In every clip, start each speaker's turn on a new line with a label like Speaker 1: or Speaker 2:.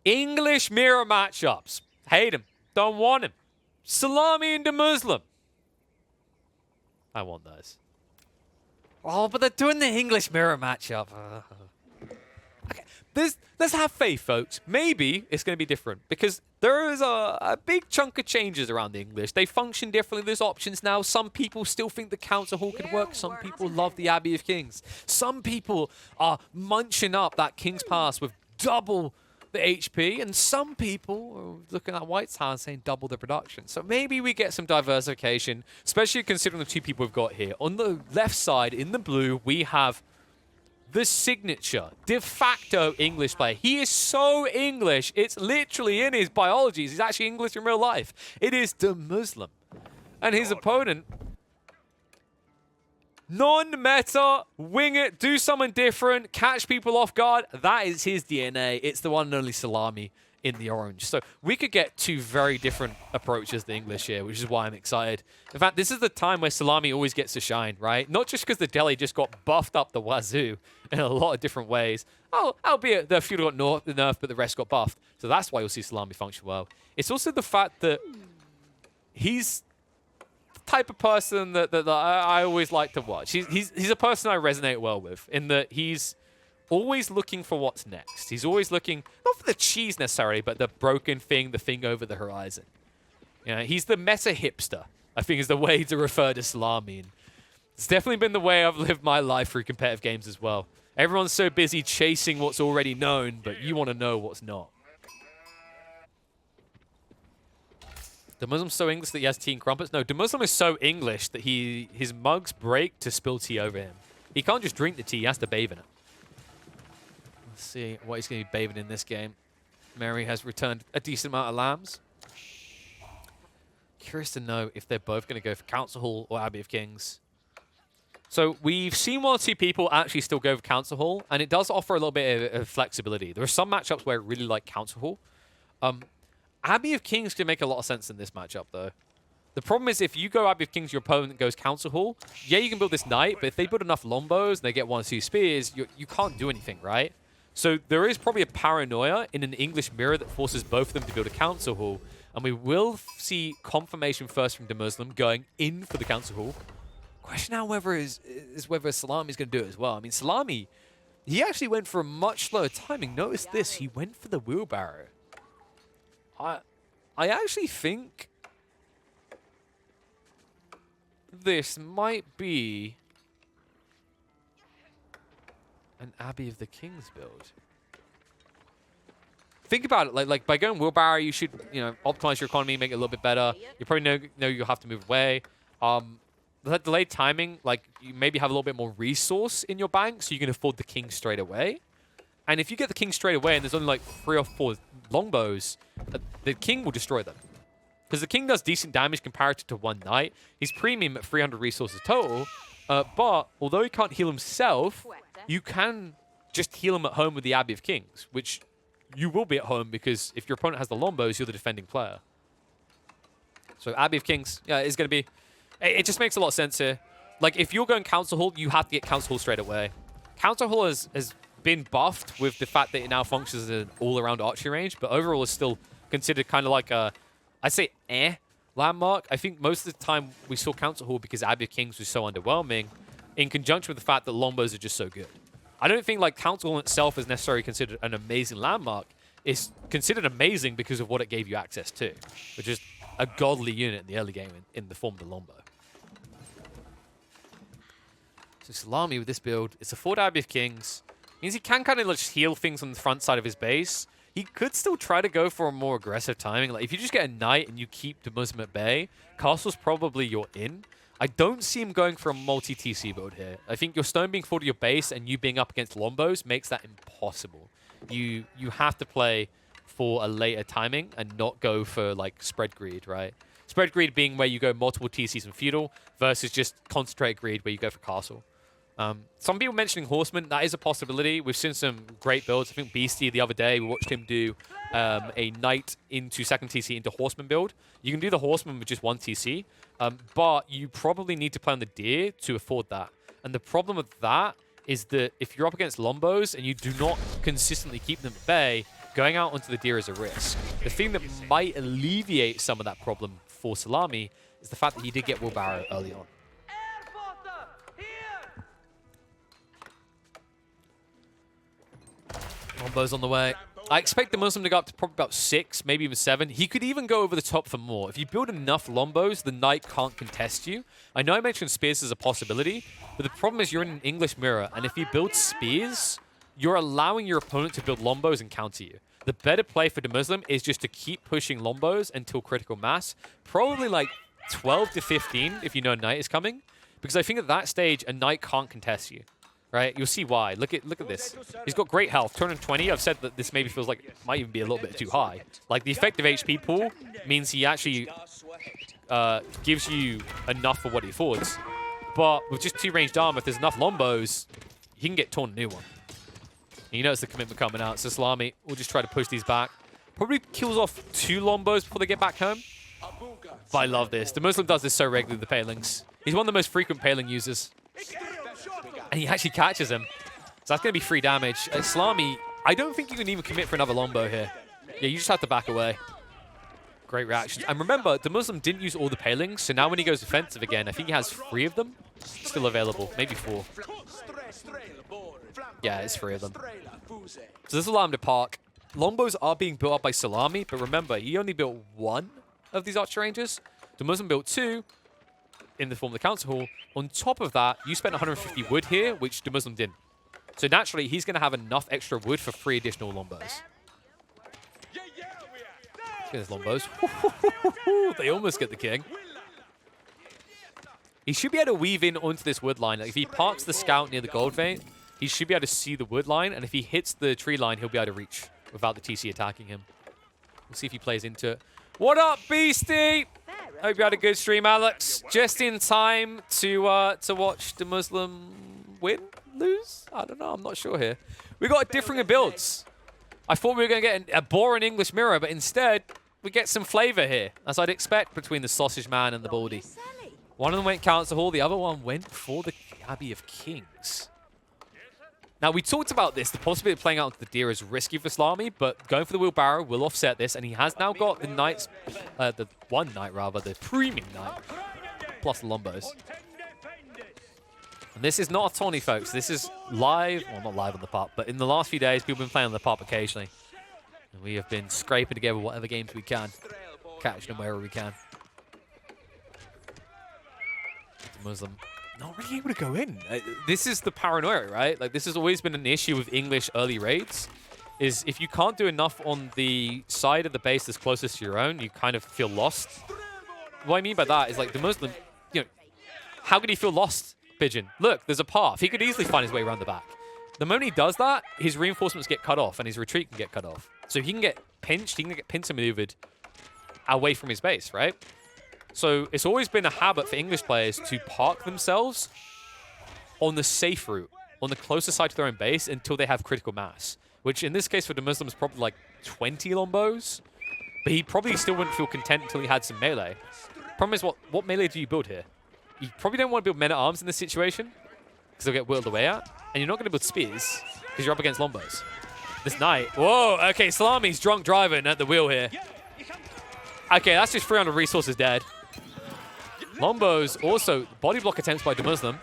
Speaker 1: English mirror matchups. Hate him. Don't want him. Salami and the Muslim. I want those. Oh, but they're doing the English mirror matchup. Okay, let's have faith, folks. Maybe it's going to be different because there is a big chunk of changes around the English. They function differently. There's options now. Some people still think the Council Hall could work. Some people love the Abbey of Kings. Some people are munching up that King's Pass with double the HP, and some people are looking at White's Tower saying double the production. So maybe we get some diversification, especially considering the two people we've got here. On the left side, in the blue, we have the signature, de facto English player. He is so English, it's literally in his biologies. He's actually English in real life. It is the Muslim. And his opponent, non-meta, wing it, do something different, catch people off guard. That is his DNA. It's the one and only Salami in the orange. So we could get two very different approaches to English here, which is why I'm excited. In fact, this is the time where Salami always gets to shine, right? Not just because the Delhi just got buffed up the wazoo in a lot of different ways. Oh, albeit the feudal got nerfed, but the rest got buffed. So that's why you'll see Salami function well. It's also the fact that he's type of person that I always like to watch. He's a person I resonate well with in that he's always looking for what's next. He's always looking, not for the cheese necessarily, but the broken thing, the thing over the horizon. You know, he's the meta hipster, I think is the way to refer to Salami. And it's definitely been the way I've lived my life through competitive games as well. Everyone's so busy chasing what's already known, but you want to know what's not. The Muslim's so English that he has tea and crumpets? No, the Muslim is so English that his mugs break to spill tea over him. He can't just drink the tea, he has to bathe in it. Let's see what he's going to be bathing in this game. Mary has returned a decent amount of lambs. Curious to know if they're both going to go for Council Hall or Abbey of Kings. So we've seen one or two people actually still go for Council Hall, and it does offer a little bit of flexibility. There are some matchups where I really like Council Hall. Abbey of Kings can make a lot of sense in this matchup, though. The problem is if you go Abbey of Kings, your opponent goes Council Hall. Yeah, you can build this knight, but if they build enough lombos and they get 1 or 2 spears, you can't do anything, right? So there is probably a paranoia in an English mirror that forces both of them to build a Council Hall. And we will see confirmation first from the Muslim going in for the Council Hall. Question now is whether Salami's going to do it as well. I mean, Salami, he actually went for a much slower timing. Notice this, he went for the wheelbarrow. I actually think this might be an Abbey of the Kings build. Think about it, like by going wheelbarrow, you should, optimize your economy, make it a little bit better. You probably know you'll have to move away. That delayed timing, like you maybe have a little bit more resource in your bank, so you can afford the king straight away. And if you get the king straight away and there's only like 3 or 4 longbows, the king will destroy them. Because the king does decent damage comparative to one knight. He's premium at 300 resources total. But although he can't heal himself, you can just heal him at home with the Abbey of Kings, which you will be at home because if your opponent has the longbows, you're the defending player. So Abbey of Kings, yeah, is going to be... It just makes a lot of sense here. Like, if you're going Council Hall, you have to get Council Hall straight away. Council Hall has been buffed with the fact that it now functions as an all-around archery range, but overall is still considered kind of like a, I'd say, landmark. I think most of the time we saw Council Hall because Abbey of Kings was so underwhelming, in conjunction with the fact that longbows are just so good. I don't think like Council Hall itself is necessarily considered an amazing landmark. It's considered amazing because of what it gave you access to, which is a godly unit in the early game in the form of the longbow. So Salami with this build, it's a 4 Abbey of Kings. Means he can kind of just heal things on the front side of his base. He could still try to go for a more aggressive timing. Like if you just get a knight and you keep the Muslim at bay, Castle's probably your in. I don't see him going for a multi-TC build here. I think your stone being full to your base and you being up against longbows makes that impossible. You have to play for a later timing and not go for like spread greed, right? Spread greed being where you go multiple TCs and feudal versus just concentrate greed where you go for castle. Some people mentioning Horseman, that is a possibility. We've seen some great builds. I think Beastie the other day, we watched him do a Knight into second TC into Horseman build. You can do the Horseman with just 1 TC, but you probably need to play on the Deer to afford that. And the problem with that is that if you're up against Lombos and you do not consistently keep them at bay, going out onto the deer is a risk. The thing that might alleviate some of that problem for Salami is the fact that he did get wheelbarrow early on. Lombo's on the way. I expect the Muslim to go up to probably about 6, maybe even 7. He could even go over the top for more. If you build enough Lombos, the Knight can't contest you. I know I mentioned Spears as a possibility, but the problem is you're in an English mirror, and if you build Spears, you're allowing your opponent to build Lombos and counter you. The better play for the Muslim is just to keep pushing Lombos until critical mass. Probably like 12 to 15 if you know Knight is coming, because I think at that stage, a Knight can't contest you. Right, you'll see why. Look at this. He's got great health. 220. I've said that this maybe feels like it might even be a little bit too high. Like the effective HP pool means he actually gives you enough for what he affords. But with just 2 ranged armor, if there's enough Lombos, he can get torn a new one. And you notice the commitment coming out. So Salami will just try to push these back. Probably kills off 2 Lombos before they get back home. But I love this. The Muslim does this so regularly with the Palings. He's one of the most frequent Paling users. And he actually catches him. So that's going to be free damage. Salami, I don't think you can even commit for another Lombo here. Yeah, you just have to back away. Great reactions. And remember, the Muslim didn't use all the Palings, so now when he goes defensive again, I think he has 3 of them still available. Maybe 4. Yeah, it's 3 of them. So this will allow him to park. Lombos are being built up by Salami, but remember, he only built 1 of these Archer Rangers. The Muslim built 2. In the form of the Council Hall. On top of that, you spent 150 wood here, which the Muslim didn't. So naturally, he's going to have enough extra wood for 3 additional Lombos. Look at his Lombos. They almost get the king. He should be able to weave in onto this wood line. Like if he parks the scout near the gold vein, he should be able to see the wood line. And if he hits the tree line, he'll be able to reach without the TC attacking him. We'll see if he plays into it. What up, Beastie? Hope you had a good stream, Alex. Just in time to watch the Muslim win? Lose? I don't know. I'm not sure here. We got differing builds. I thought we were going to get a boring English mirror, but instead, we get some flavor here, as I'd expect between the Sausage Man and the Baldy. One of them went Council Hall. The other one went for the Abbey of Kings. Now, we talked about this. The possibility of playing out into the deer is risky for Salami, but going for the wheelbarrow will offset this, and he has now got the Knights, the one Knight rather, the Premium Knight, plus the Lombos. And this is not a Tawny, folks. This is live, well, not live on the pop, but in the last few days, people have been playing on the pop occasionally. And we have been scraping together whatever games we can, catching them wherever we can. The Muslim not really able to go in. This is the paranoia, right? Like, this has always been an issue with English early raids, is if you can't do enough on the side of the base that's closest to your own, you kind of feel lost. What I mean by that is, like, the Muslim, you know, how could he feel lost, Pigeon? Look, there's a path. He could easily find his way around the back. The moment he does that, his reinforcements get cut off, and his retreat can get cut off. So he can get pinched, he can get pincer maneuvered away from his base, right? So it's always been a habit for English players to park themselves on the safe route, on the closest side to their own base until they have critical mass, which in this case for the Muslims is probably like 20 Lombos, but he probably still wouldn't feel content until he had some melee. Problem is, what melee do you build here? You probably don't want to build men-at-arms in this situation because they'll get whirled away at, and you're not going to build spears because you're up against Lombos. This Knight, whoa, okay, Salami's drunk driving at the wheel here. Okay, that's just 300 resources dead. Lombos also body block attempts by the Muslim.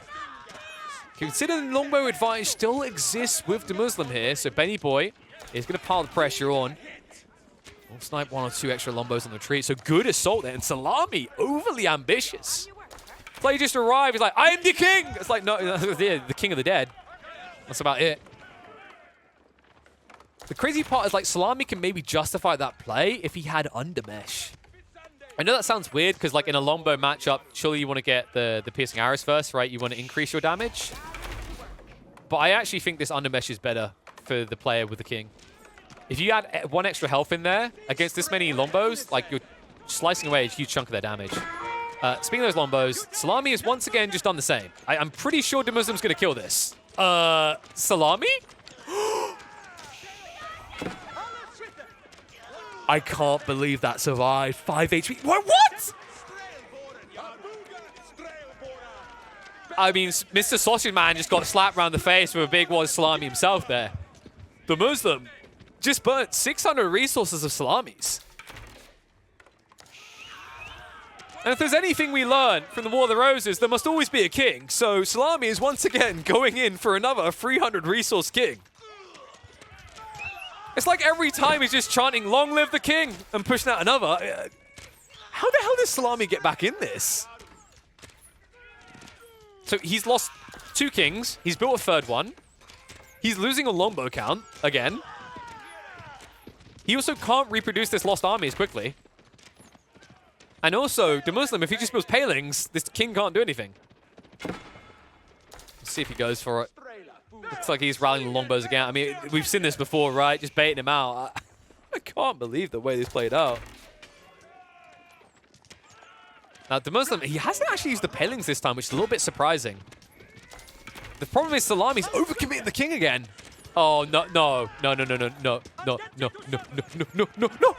Speaker 1: Consider the Longbow advantage still exists with the Muslim here, so Benny Boy is going to pile the pressure on. We'll snipe 1 or 2 extra Lombos on the tree, so good assault there. And Salami, overly ambitious. Play just arrived, he's like, I am the king! It's like, no, the king of the dead. That's about it. The crazy part is, like, Salami can maybe justify that play if he had Undermesh. I know that sounds weird, because like in a Longbow matchup, surely you want to get the piercing arrows first, right? You want to increase your damage. But I actually think this Undermesh is better for the player with the king. If you add 1 extra health in there, against this many Lombos, like you're slicing away a huge chunk of their damage. Speaking of those Lombos, Salami has once again just done the same. I'm pretty sure the Muslim's going to kill this. Salami? I can't believe that survived. 5 HP. What? I mean, Mr. Sausage Man just got slapped around the face with a big one Salami himself there. The Muslim just burnt 600 resources of Salamis. And if there's anything we learn from the War of the Roses, there must always be a king. So Salami is once again going in for another 300 resource king. It's like every time he's just chanting, long live the king, and pushing out another. How the hell does Salami get back in this? So he's lost 2 kings. He's built a 3rd one. He's losing a longbow count again. He also can't reproduce this lost army as quickly. And also, the Muslim, if he just builds palings, this king can't do anything. Let's see if he goes for it. Looks like he's rallying the longbows again. I mean, we've seen this before, right? Just baiting him out. I can't believe the way this played out. Now, the Muslim, he hasn't actually used the palings this time, which is a little bit surprising. The problem is Salami's overcommitting the king again. Oh, no, no, no, no, no, no, no, no, no, no, no, no, no, no.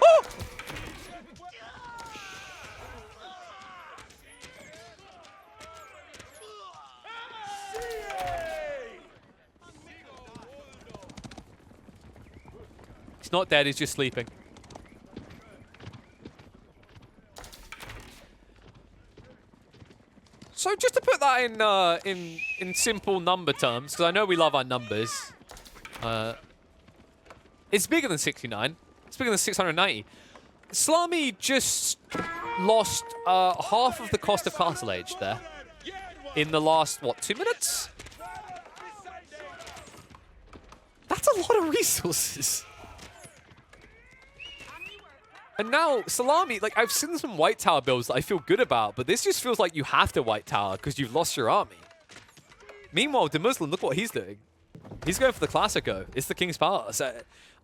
Speaker 1: He's not dead, he's just sleeping. So just to put that in simple number terms, because I know we love our numbers, it's bigger than 69. It's bigger than 690. Salami just lost half of the cost of Castle Age there in the last, what, 2 minutes? That's a lot of resources. And now, Salami, like, I've seen some White Tower builds that I feel good about, but this just feels like you have to White Tower because you've lost your army. Meanwhile, the Muslim, look what he's doing. He's going for the Classico. It's the King's Palace.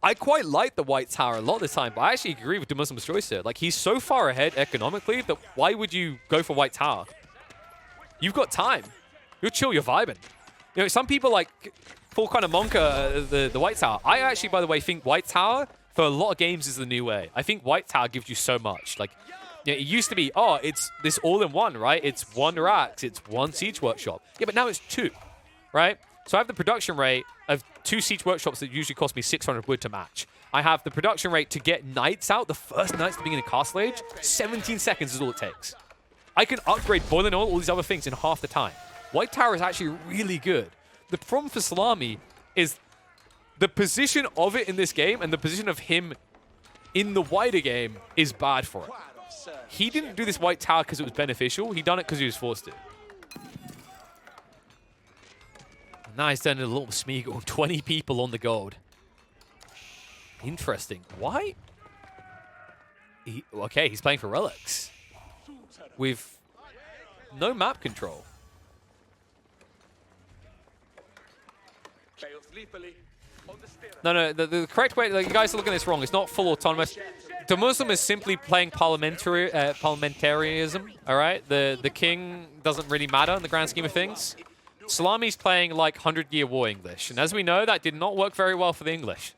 Speaker 1: I quite like the White Tower a lot this time, but I actually agree with the Muslim's choice here. Like, he's so far ahead economically that why would you go for White Tower? You've got time. You're chill, you're vibing. You know, some people, like, full kind of monka the White Tower. I actually, by the way, think White Tower for a lot of games is the new way. I think White Tower gives you so much. Like, you know, it used to be, oh, it's this all-in-one, right? It's 1 racks, it's 1 siege workshop. Yeah, but now it's 2, right? So I have the production rate of 2 siege workshops that usually cost me 600 wood to match. I have the production rate to get knights out, the first knights at the beginning of Castle Age. 17 seconds is all it takes. I can upgrade boiling oil, all these other things in half the time. White Tower is actually really good. The problem for Salami is the position of it in this game and the position of him in the wider game is bad for it. He didn't do this White Tower because it was beneficial. He done it because he was forced to. Now he's done a little Smeagol. 20 people on the gold. Interesting. Why? Okay, he's playing for relics. With no map control. No, the correct way, like, you guys are looking at this wrong. It's not full autonomous. The Muslim is simply playing parliamentarism, all right? The king doesn't really matter in the grand scheme of things. Salami's playing like 100-Year War English. And as we know, that did not work very well for the English.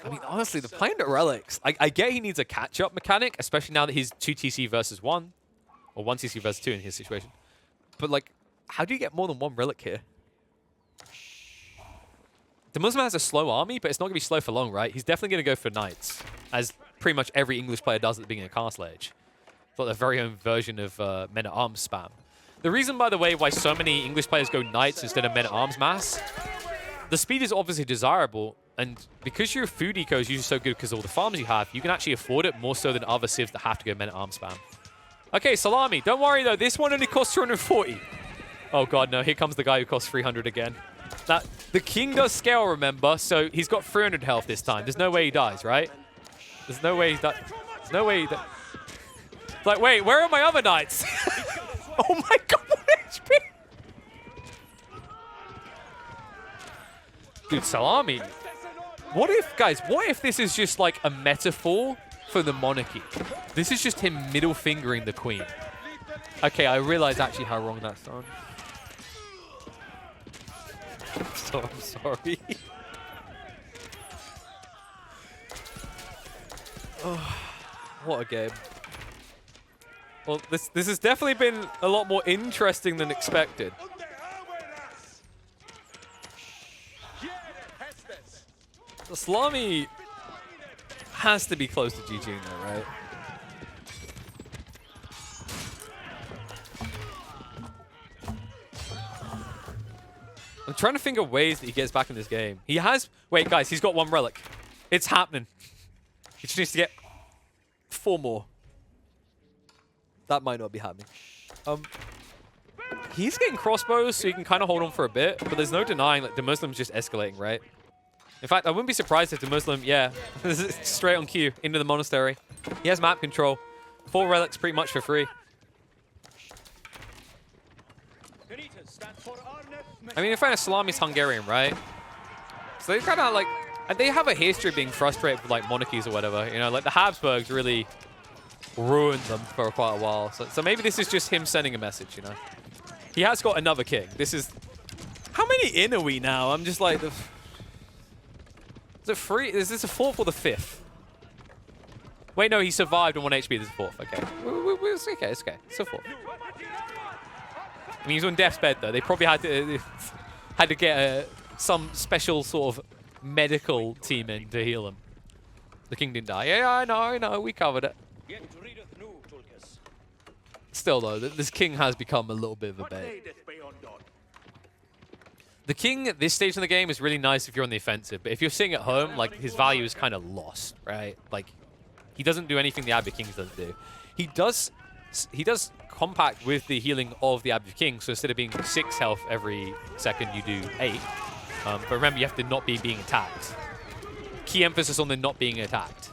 Speaker 1: I mean, honestly, the playing the relics. I get he needs a catch-up mechanic, especially now that he's 2 TC versus 1. Or 1 TC versus 2 in his situation. But, like, how do you get more than 1 relic here? The Muslim has a slow army, but it's not going to be slow for long, right? He's definitely going to go for knights, as pretty much every English player does at the beginning of Castle Age. It's like their very own version of men-at-arms spam. The reason, by the way, why so many English players go knights instead of men-at-arms mass, the speed is obviously desirable, and because your food eco is usually so good because of all the farms you have, you can actually afford it more so than other civs that have to go men-at-arms spam. Okay, Salami, don't worry though, this one only costs 240. Oh god, no, here comes the guy who costs 300 again. Now, the king does scale, remember, so he's got 300 health this time. There's no way he dies, right? There's no way he dies. There's no way he dies. Like, wait, where are my other knights? Oh my god, what HP? Dude, Salami. What if, guys, what if this is just like a metaphor for the monarchy? This is just him middle fingering the queen. Okay, I realize actually how wrong that's done. So I'm sorry. Oh, what a game. Well, this has definitely been a lot more interesting than expected. Salami has to be close to GG though, right? I'm trying to think of ways that he gets back in this game. He has... Wait, guys, he's got 1 relic. It's happening. He just needs to get 4 more. That might not be happening. He's getting crossbows, so he can kind of hold on for a bit, but there's no denying that the Muslim's just escalating, right? In fact, I wouldn't be surprised if the Muslim, yeah, straight on cue into the monastery. He has map control. 4 relics pretty much for free. I mean, in fairness, Salami's Hungarian, right? So they kind of like, they have a history of being frustrated with like monarchies or whatever. You know, like the Habsburgs really ruined them for quite a while. So maybe this is just him sending a message, you know? He has got another king. This is... How many in are we now? I'm just like... Is it 3? Is this a 4th or the 5th? Wait, no, he survived on 1 HP. This is 4th. Okay. It's okay. It's okay. It's a 4th. I mean, he's on death's bed, though. They probably had to get some special sort of medical team in to heal him. The king didn't die. Yeah, I know. We covered it. Still, though, this king has become a little bit of a bait. The king at this stage in the game is really nice if you're on the offensive, but if you're sitting at home, like, his value is kind of lost, right? Like, he doesn't do anything the Abbey King doesn't do. He does compact with the healing of the Abbey King, so instead of being 6 health every second, you do 8. But remember, you have to not be being attacked. Key emphasis on the not being attacked.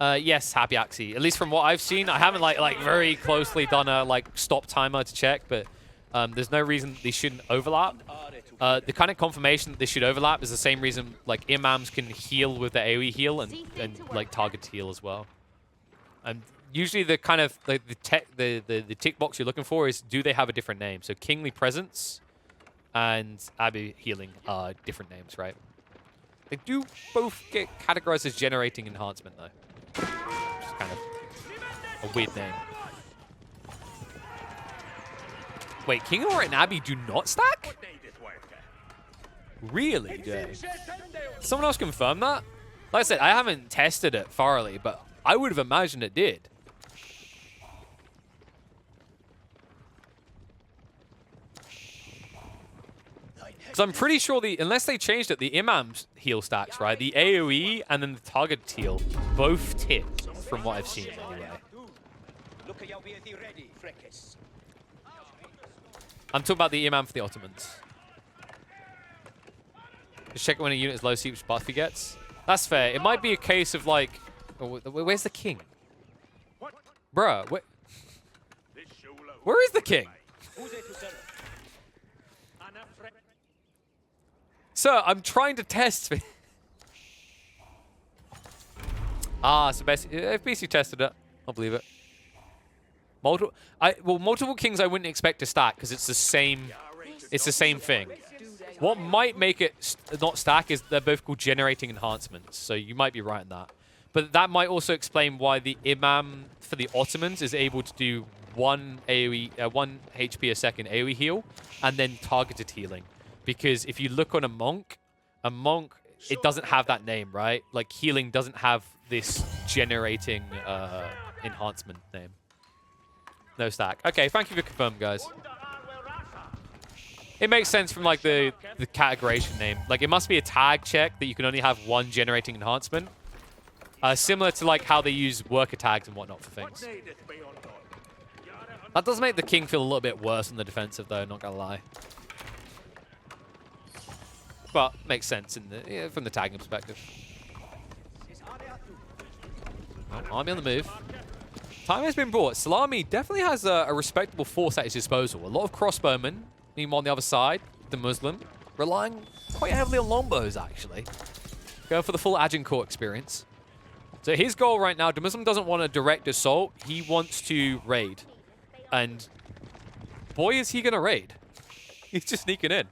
Speaker 1: Yes, Happy Axie. At least from what I've seen, I haven't like very closely done a stop timer to check, but there's no reason they shouldn't overlap. The kind of confirmation that they should overlap is the same reason like imams can heal with the AoE heal and like target heal as well. And usually the kind of the tick box you're looking for is, do they have a different name? So Kingly Presence and Abbey Healing are different names, right? They do both get categorized as generating enhancement though. Which is kind of a weird name. Wait, King Aura and Abbey do not stack? Really, Jay? Someone else confirm that? Like I said, I haven't tested it thoroughly, but I would have imagined it did. Because I'm pretty sure unless they changed it, the Imam's heal stacks, right? The AoE and then the target heal both tip from what I've seen anyway. I'm talking about the Imam for the Ottomans. Just check when a unit is low, see which buff he gets. That's fair. It might be a case of like, oh, where's the king? Bruh, where is the king? Sir, I'm trying to test. So basically tested it. I'll believe it. Multiple kings I wouldn't expect to stack because it's the same. It's the same thing. What might make it not stack is they're both called generating enhancements. So you might be right in that. But that might also explain why the Imam for the Ottomans is able to do 1 HP a second AoE heal and then targeted healing. Because if you look on a monk, it doesn't have that name, right? Like healing doesn't have this generating enhancement name. No stack. Okay, thank you for confirming, guys. It makes sense from like the categorization name. Like it must be a tag check that you can only have 1 generating enhancement. Similar to like how they use worker tags and whatnot for things. That does make the king feel a little bit worse on the defensive though, not gonna lie. But makes sense from the tagging perspective. Oh, army on the move. Time has been brought. Salami definitely has a respectable force at his disposal. A lot of crossbowmen. Meanwhile, on the other side, the Muslim, relying quite heavily on longbows, actually. Going for the full Agincourt experience. So his goal right now, the Muslim doesn't want a direct assault. He wants to raid. And boy, is he going to raid. He's just sneaking in.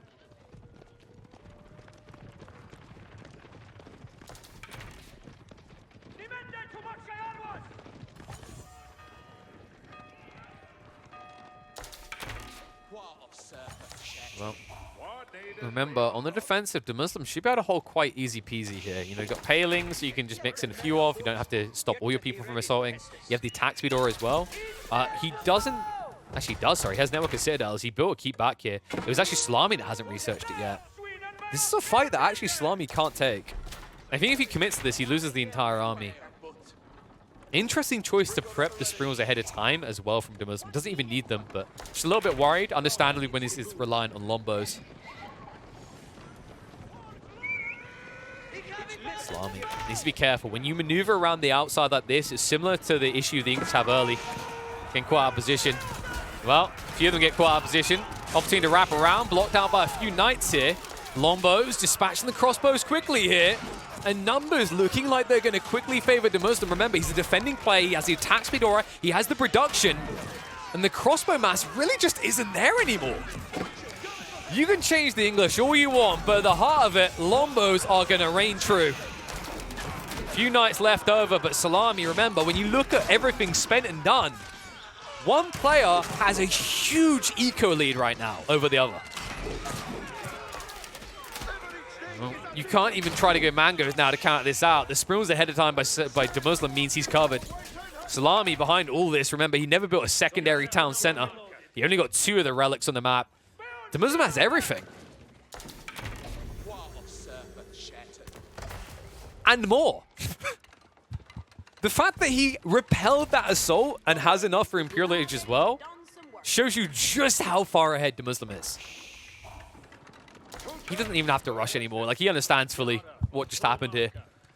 Speaker 1: Well, remember, on the defensive, the Muslim should be able to hold quite easy peasy here. You know, you've got Paling, so you can just mix in a few off. You don't have to stop all your people from assaulting. You have the attack speed aura as well. He doesn't... Actually, he does, sorry. He has Network of Citadels. He built a keep back here. It was actually Salami that hasn't researched it yet. This is a fight that actually Salami can't take. I think if he commits to this, he loses the entire army. Interesting choice to prep the Springles ahead of time as well from Muslim. Doesn't even need them, but just a little bit worried, understandably, when he's reliant on Lombos. Salami needs to be careful. When you maneuver around the outside like this, it's similar to the issue the English have early. Getting caught out of position. Well, a few of them get caught out of position. Opportunity to wrap around, blocked out by a few knights here. Lombos dispatching the crossbows quickly here. And numbers looking like they're going to quickly favor the Muslim. Remember, he's a defending play. He has the attack speed aura. He has the production. And the crossbow mass really just isn't there anymore. You can change the English all you want, but at the heart of it, Lombos are going to reign true. Few knights left over, but Salami, remember, when you look at everything spent and done, one player has a huge eco lead right now over the other. Well, you can't even try to go mangoes now to count this out. The Springles ahead of time by Muslim means he's covered. Salami behind all this. Remember, he never built a secondary town center. He only got 2 of the relics on the map. Muslim has everything. And more. The fact that he repelled that assault and has enough for Imperial Age as well shows you just how far ahead Muslim is. He doesn't even have to rush anymore. Like, he understands fully what just happened here.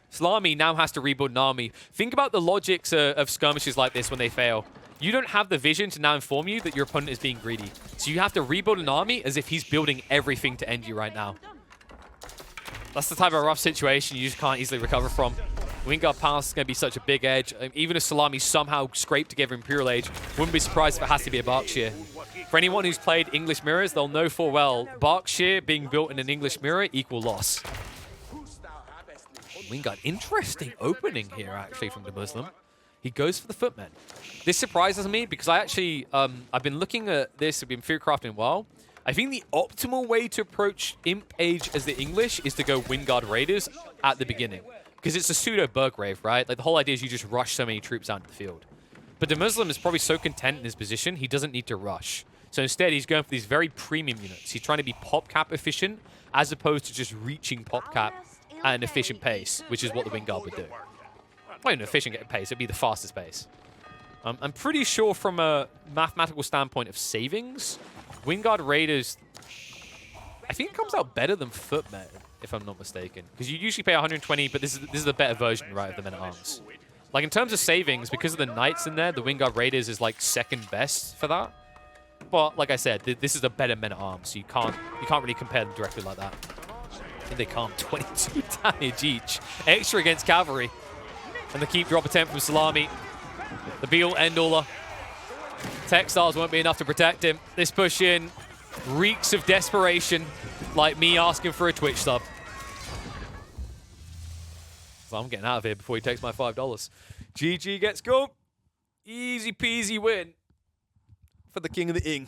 Speaker 1: Salami now has to rebuild an army. Think about the logics of skirmishes like this when they fail. You don't have the vision to now inform you that your opponent is being greedy. So you have to rebuild an army as if he's building everything to end you right now. That's the type of rough situation you just can't easily recover from. Wingard Palace is going to be such a big edge. Even if Salami somehow scraped together Imperial Age, wouldn't be surprised if it has to be a Berkshire. For anyone who's played English Mirrors, they'll know full well, Berkshire being built in an English Mirror equal loss. Wingard, interesting opening here actually from the Muslim. He goes for the Footmen. This surprises me because I actually, I've been looking at this, I've been Fearcrafting a while. I think the optimal way to approach Imp Age as the English is to go Wingard Raiders at the beginning. Because it's a pseudo Burgrave, right? Like, the whole idea is you just rush so many troops out into the field. But the Muslim is probably so content in his position, he doesn't need to rush. So instead, he's going for these very premium units. He's trying to be pop cap efficient, as opposed to just reaching pop cap at an efficient pace, which is what the Wingard would do. Well, an efficient pace, it'd be the fastest pace. I'm pretty sure from a mathematical standpoint of savings, Wingard Raiders, I think it comes out better than Footmen, if I'm not mistaken. Because you usually pay 120, but this is a better version, right, of the Men-at-Arms. Like, in terms of savings, because of the Knights in there, the Wingard Raiders is, like, second best for that. But, like I said, this is a better Men-at-Arms, so you can't really compare them directly like that. I think they can't. 22 damage each. Extra against Cavalry. And the keep drop attempt from Salami. The be-all, end-all. Textiles won't be enough to protect him. This push in reeks of desperation, like me asking for a Twitch sub. So I'm getting out of here before he takes my $5. GG gets go. Easy peasy win for the King of the Ing.